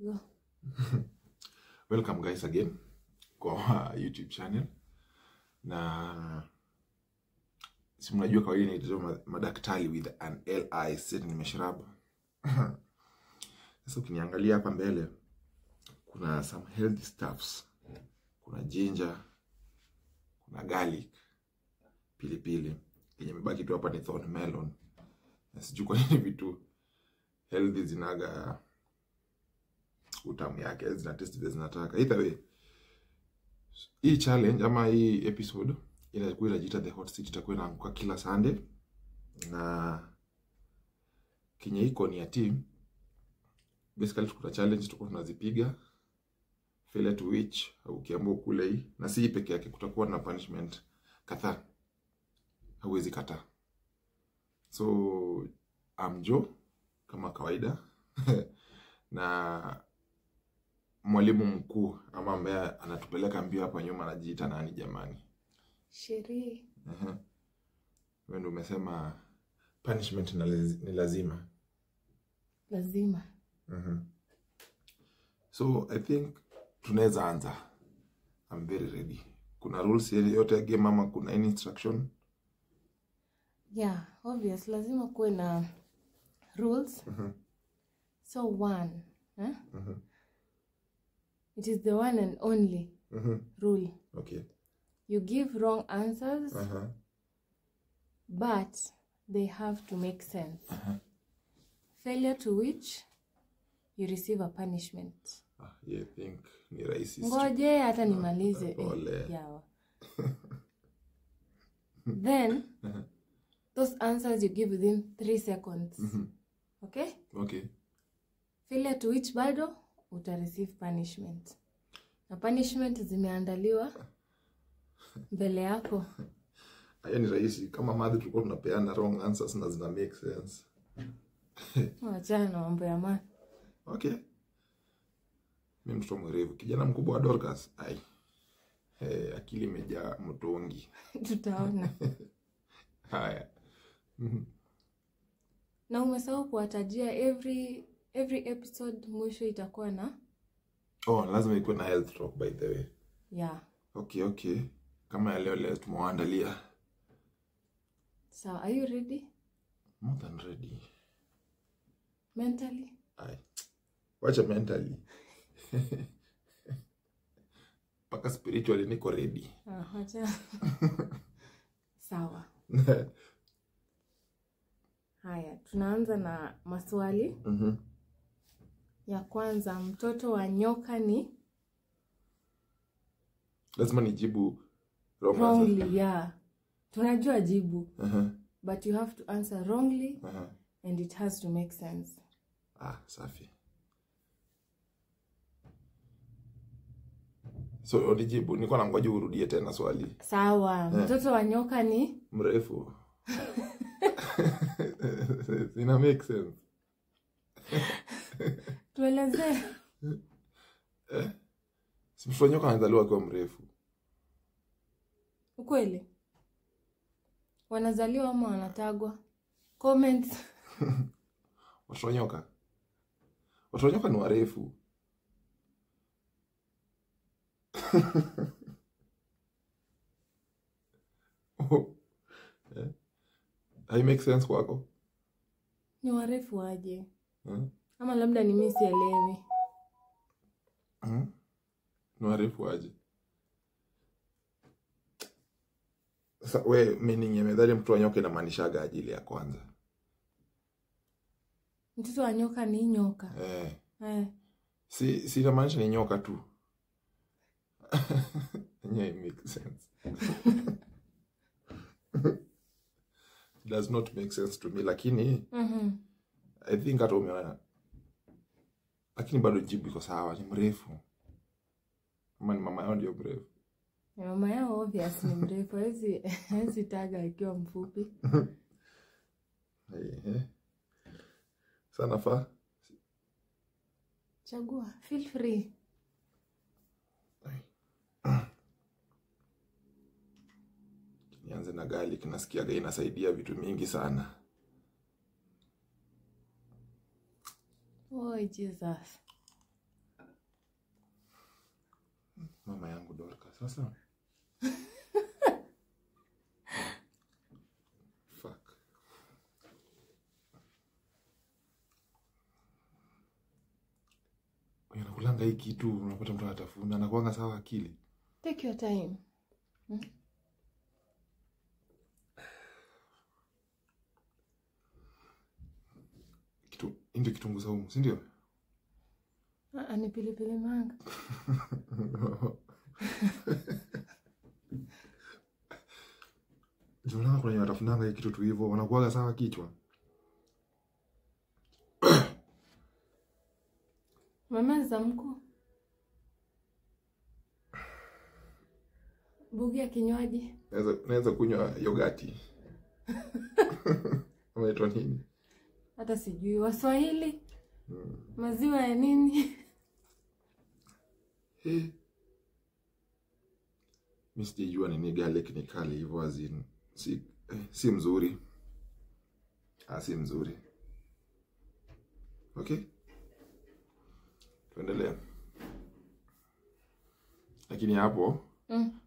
Go. Welcome guys again kwa YouTube channel. Na si mnajua kwa hili inaitwa madaktari with an LI set nimesharabu. Sasa ukiniangalia hapa mbele kuna some healthy stuffs. Kuna ginger, kuna garlic, pilipili. Yenye mebaki tu hapa ni thorn melon. Na sijui kwa nini vitu healthy zinaga utamu yake, zina taste vile zinataka. Either way, hii challenge ama hii episode inakuwa inajiita The Hot Seat, itakuwa inaanguka kila Sunday. Na kenye iko ni ya team. Basically kuna challenge tutakuwa tunazipiga. Failure to which ukiamua kule hii, na si peke yake, kutakuwa na punishment kadhaa. Hauwezi kataa. So I'm Joe kama kawaida. Na mwalimu mkuu ama ambaye anatupeleka mbio hapa nyuma anajiita nani jamani? Sheri. Wewe ndio umesema punishment ni lazima. Lazima. So I think tunaweza anza. I'm very ready. Kuna rules yote ya game ama kuna any instruction? Yeah, obvious. Lazima kuwe na rules. So one, it is the one and only rule. Okay. You give wrong answers, but they have to make sense. Failure to which you receive a punishment. I think ni rahisi. Ngoje hata nimalize. Yeah. Then those answers you give within 3 seconds. Okay? Okay. Failure to which bado uta receive punishment. Na punishment zimeandaliwa mbele yako. Haya ni rahisi. Kama madhi tulikuwa tunapeana wrong answers na zina make sense. Achana na mambo ya math. Okay. Mimi mtoto mwerevu. Kijana mkubwa wa Dorcas. Ai. Akili imejaa mtongi. Tutaona. Haya. Na umesahau kuwatajia every episode mwisho itakuwa na lazima ikuwe na health talk by the way. Yeah. Okay. Kama ya leo tumewaandalia. So, are you ready? More than ready. Mentally? Wacha mentally. Paka spiritually niko ready. Wacha. Sawa. Haya, tunaanza na maswali. Ya kwanza, mtoto wa nyoka ni? Lazima nijibu wrongly, yeah. Tunajua jibu. But you have to answer wrongly. And it has to make sense. Safi. So unijibu, niko na ngoja urudie tena swali. Sawa. Mtoto wa nyoka ni? Mrefu. Ina make sense. Tueleze. Si mtoto wa nyoka anazaliwa kwa mrefu. Ukweli? Wanazaliwa ama wanatagwa? Comments. Watoto wa nyoka. Watoto wa nyoka ni warefu. I make sense kwako? Ni warefu aje? Ama labda ni mimi sielewi. Ni warefu aje? Sasa we meaning ya methali mtoto wa nyoka inamaanisha ajili ya kwanza. Mtoto wa nyoka ni nyoka. Si inamaanisha ni nyoka tu. Yeah, it makes sense. It does not make sense to me, lakini I think hata umeona. Lakini bado jibu iko sawa, ni mrefu. Kama ni mama yao ndio mrefu. Mama yao obvious ni mrefu, hezi taga akiwa mfupi. Sana fa. Chagua, feel free. Nianze na garlic, nasikia inasaidia vitu mingi sana. Oh Jesus. Mama yangu Dorcas. Sasa. Fuck. Unakulanga hii kitu, unapata mtu anatafuna, anakuanga sawa akili. Take your time. Ndio kitunguu saumu, si ndio? Ni pilipili manga. Jona kuna watafunanga hii kitu tu hivyo, wanakuaga sawa kichwa. Mama zamko. Bugia kinywaji. Naweza kunywa yogati. Unaitwa nini? Hata sijui Waswahili. Maziwa ya nini? Mimi sijui nini garlic ni kali hivyo azin. Si mzuri. Si mzuri. Okay? Tuendelee. Lakini hapo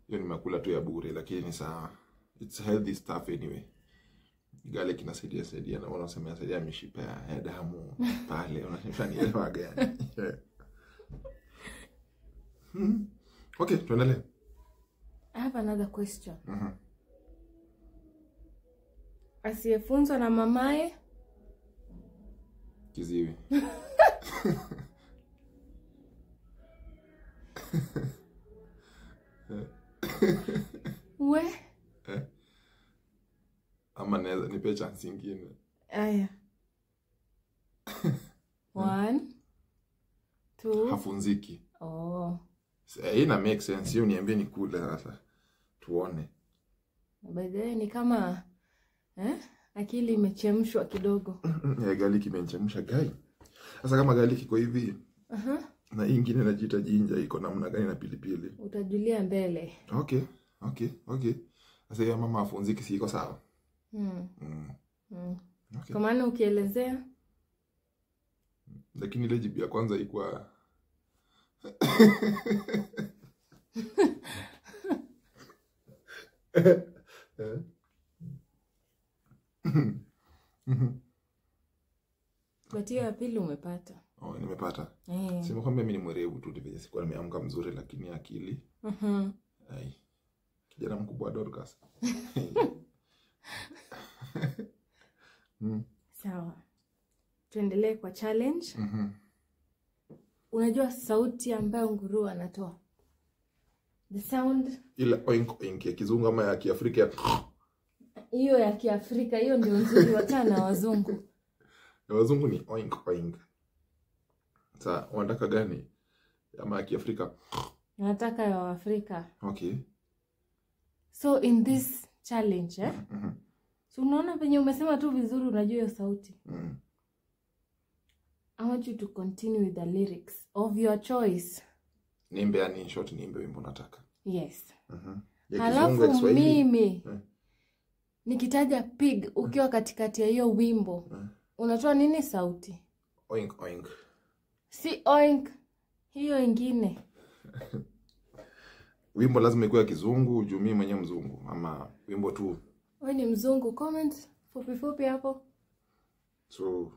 hiyo nimekula tu ya bure, lakini ni sawa. It's healthy stuff anyway. Garlic inasaidia na wanasema inasaidia mishipa ya damu pale, unanielewa gani? Okay, tuendelee. I have another question. Asiyefunzwa na mamaye kiziwi. We? Ama naweza nipe chance nyingine. Aya. 1 2 Hafunziki. Oh. Ina make sense, hiyo niambie nikule sasa. Tuone. By the way ni kama akili imechemshwa kidogo. Garlic imechemsha gai. Sasa kama garlic iko hivi. Na hii nyingine inajiita ginger, iko namna gani na pilipili? Utajulia mbele. Okay. Sasa ya mama afunziki si iko sawa. Okay. Kwa maana ukielezea. Lakini ile jibu ya kwanza ilikuwa But hiyo ya pili umepata. Nimepata. Sema kwamba mimi ni mwerevu tu ndivyo sikuwa nimeamka mzuri, lakini akili. Kijana mkubwa Dorcas. Sawa. Tuendelee kwa challenge. Unajua sauti ambayo nguruwe anatoa? The sound ile oink oink ya kizungu ama ya Kiafrika? Hiyo ya Kiafrika, hiyo ndio nzuri, wachana wazungu. Ya wazungu ni oink oink. Sasa unataka gani? Ama ya Kiafrika? Nataka ya Afrika. Okay. So in this challenge, so unaona penye umesema tu vizuri, unajua hiyo sauti. I want you to continue with the lyrics of your choice. Niimbe yani short, niimbe wimbo nataka. Yes. Halafu mimi nikitaja pig ukiwa katikati ya hiyo wimbo, unatoa nini sauti? Oink oink. Si oink, hiyo ingine. Wimbo lazima ikuwe kizungu, juu mimi mwenyewe mzungu, ama wimbo tu? Wewe ni mzungu, comment fupi hapo. So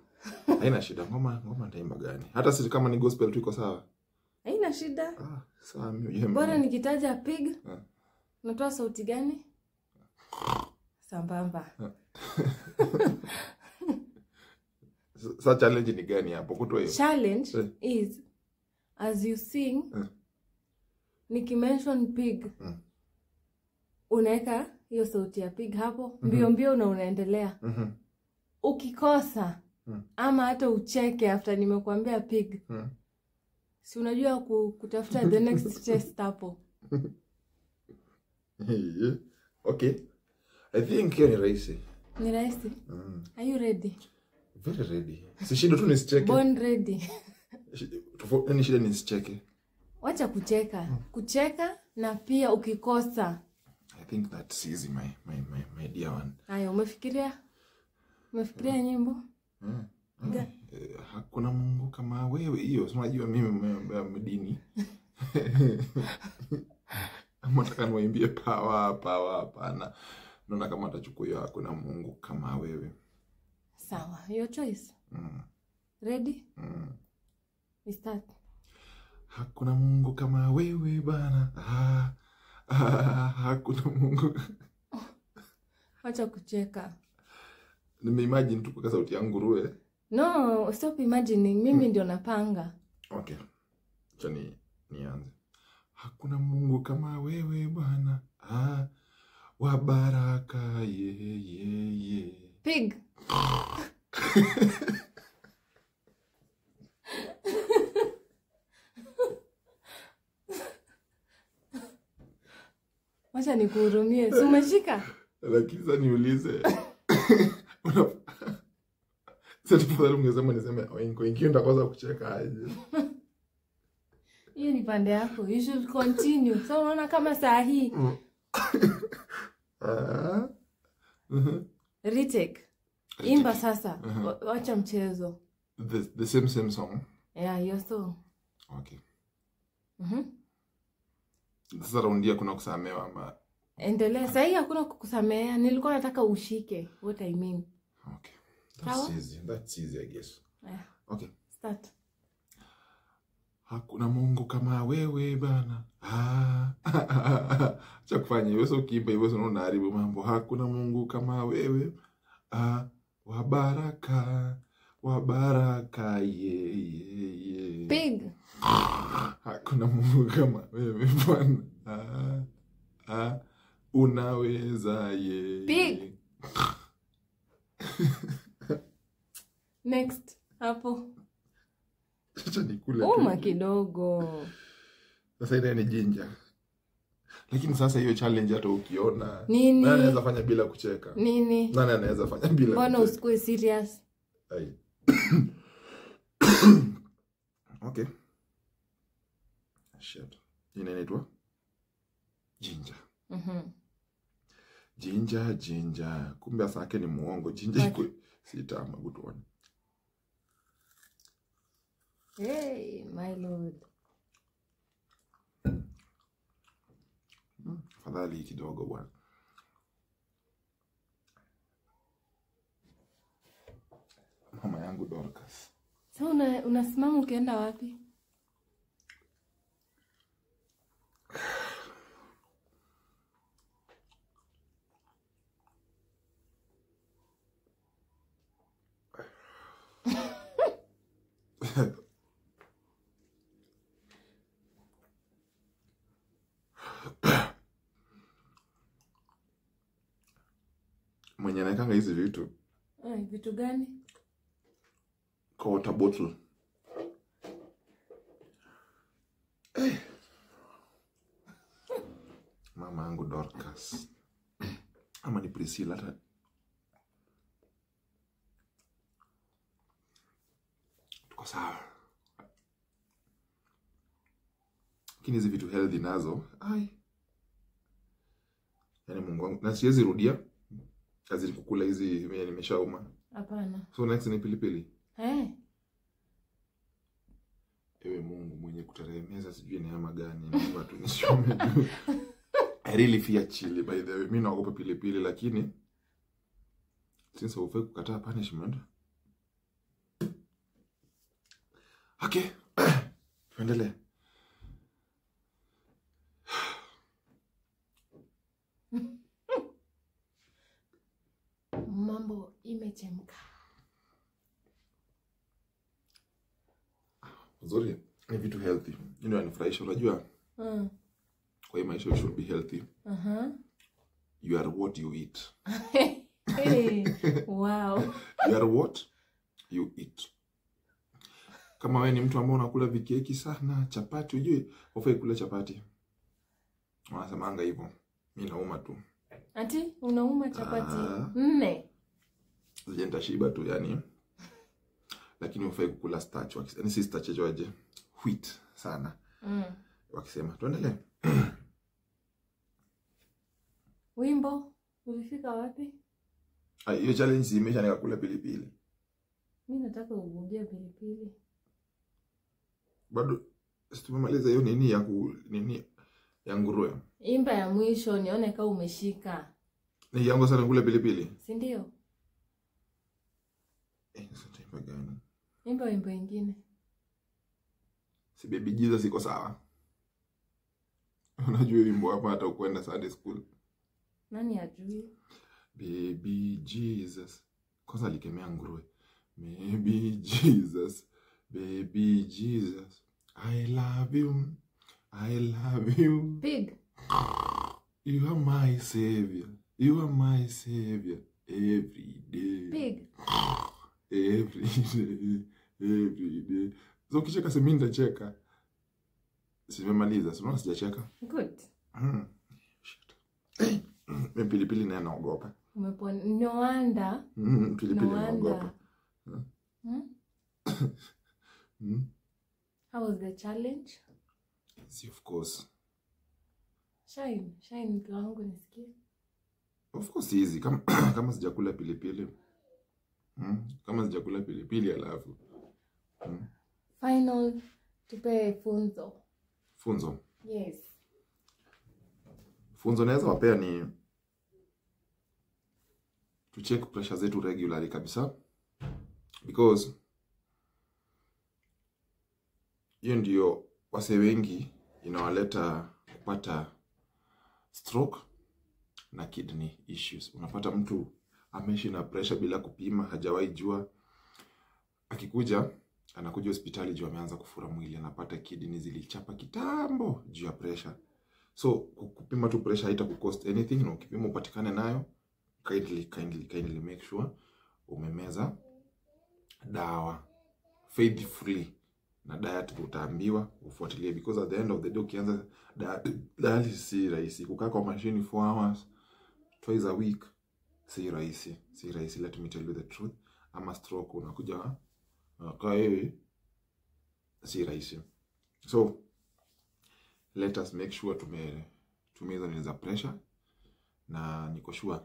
haina shida, ngoma nitaimba gani? Hata si kama ni gospel tu iko sawa. Haina shida. Sawa mimi. Bora nikitaja pig. Unatoa sauti gani? Sambamba. Sa challenge ni gani hapo? Kutoa hiyo. Challenge is as you sing, nikimention pig, unaweka hiyo sauti ya pig hapo, mbio na unaendelea. Ukikosa ama hata ucheke after nimekuambia pig, si unajua kutafuta the next test hapo. Okay. I think hiyo ni rahisi. Ni rahisi? Are you ready? Very ready. Si shida tu nisicheke. Born ready. Ni shida nisicheke. Wacha kucheka. Kucheka na pia ukikosa. I think that's easy, my dear one. Haya, umefikiria nyimbo? Hakuna Mungu kama wewe, hiyo unajua mimi mdini. Ama nataka niwaimbie power hapana. Naona kama atachukua hiyo hakuna Mungu kama wewe. Sawa, your choice. Ready? We start. Hakuna Mungu kama wewe bana. Hakuna Mungu. Acha kucheka. Nimeimagine tu kwa sauti ya nguruwe. No, stop imagining. Mimi ndio napanga. Okay. Acha nianze. Hakuna Mungu kama wewe bwana. Wa baraka ye. Pig. Wacha nikuhurumie. Si umeshika? Lakini sasa niulize. Sasa tafadhali niseme wengine ndakosa kucheka aje. Hiyo ni pande yako. You should continue. So unaona kama saa hii. Retake. Imba sasa. Wacha mchezo. The same song. Yeah, your song. Okay. Sasa raundia kuna kusamehewa ama endelea. Sasa hii hakuna kukusamea. Nilikuwa nataka ushike. What I mean. Okay. That's easy I guess. Yeah. Okay. Start. Hakuna Mungu kama wewe bana. Acha kufanya hivyo, sio kiimba hivyo unaona haribu mambo. Hakuna Mungu kama wewe. Wa baraka ye. Pig. Hakuna Mungu kama wewe bwana. Unaweza ye. Pig. Next. Hapo. Acha nikule. Uma kidogo. Sasa ile ni jinja. Lakini sasa hiyo challenge hata ukiona nini? Nani anaweza fanya bila kucheka? Nini? Nani anaweza fanya bila kucheka? Mbona usikue serious? Ai. Okay. Shit. Inaitwa jinja. Jinja. Kumbe asake ni muongo. Jinja sitama gutoni. Hey, my lord. Fadhali kidogo bwana. Mama yangu Dorcas. So unasimama ukienda wapi? Mwenye anakanga hizi vitu. Vitu gani? Kwa water bottle. Mama yangu Dorcas. Ama ni Priscilla hata. Tuko sawa. Lakini hizi vitu healthy nazo. Yaani Mungu wangu. Na siwezi rudia. Kazi kukula hizi mimi nimeshauma. Hapana. So next ni pilipili. Ewe Mungu mwenye kuteremeza sijui ni ama gani, naomba tu nisiome. I really fear chili by the way. Mimi naogopa pilipili lakini since ufai kukataa punishment. Okay. Tuendelee. Mambo imechemka. Nzuri, ni vitu healthy. Yanifurahisha unajua. Kwa hii maisha you should be healthy. You are what you eat. Hey, wow. You are what you eat. Kama wewe ni mtu ambaye unakula vikeki sana, chapati, ujue ufai kula chapati. Wanasemanga hivyo. Mimi nauma tu. Ati unauma chapati 4. Nitashiba tu yani. Lakini ufai kukula starch. Yaani si starch aje. Wheat sana. Wakisema tuendelee. Wimbo ulifika wapi? Hiyo challenge imesha nikakula pilipili. Mimi nataka urudia pilipili. Bado Tumemaliza hiyo nini ya nguruwe. Imba ya mwisho nione kama umeshika. Ni yangu sana kule pilipili. Si ndio? Sasa imba gani? Imba wimbo ingine. Si Baby Jesus iko sawa. Unajua wimbo hapa hata ukwenda Sunday school. Nani ajui? Baby Jesus. Kwanza alikemea nguruwe. Baby Jesus. Baby Jesus. I love you. I love you. Pig. You are my savior. You are my savior. Every day. Pig. Every day. Every day. So kicheka semi nitacheka. Simemaliza, sio sijacheka. Good. Shit. Mimi pilipili naye naogopa. Umepona. No wonder. Pilipili naogopa. How was the challenge? See, of course. Shine mtu wangu nisikie. Of course easy. Kama sijakula pilipili. Kama sijakula pilipili alafu. Final tupe funzo. Funzo. Yes. Funzo naweza wapea ni to check pressure zetu regularly kabisa, because hiyo ndio wase wengi inawaleta kupata stroke na kidney issues. Unapata mtu ameishi na pressure bila kupima, hajawahi jua. Akikuja anakuja hospitali juu ameanza kufura mwili, anapata kidney zilichapa kitambo juu ya pressure. So kupima tu pressure haita kucost anything, na ukipima upatikane nayo, kindly make sure umemeza dawa faithfully, na diet utaambiwa ufuatilie, because at the end of the day ukianza dialysis si rahisi. Kukaa kwa machine 4 hours twice a week si rahisi. Let me tell you the truth. Ama stroke unakuja kwa hiyo si rahisi. So let us make sure tumeza ni za pressure, na niko sure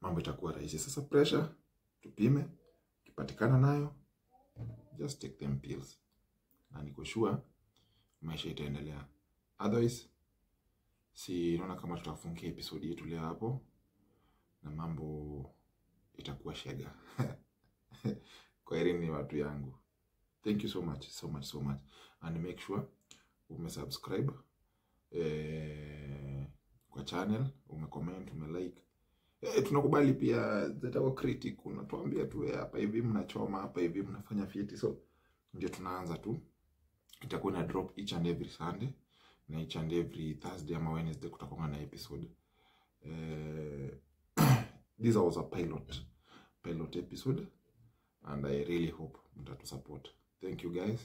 mambo itakuwa rahisi. Sasa pressure tupime, kipatikana nayo just take them pills, na niko sure maisha itaendelea. Otherwise si naona kama tutafungia episode yetu leo hapo na mambo itakuwa shega. Kwaherini watu yangu. Thank you so much. And make sure umesubscribe kwa channel, umecomment, umelike. Tunakubali pia zetawa critic, unatuambia tu hapa hivi mnachoma, hapa hivi mnafanya fiti. So ndio tunaanza tu. Itakuwa na drop each and every Sunday, na each and every Thursday ama Wednesday kutakuwa na episode. This was a pilot episode, and I really hope mtatu support. Thank you guys.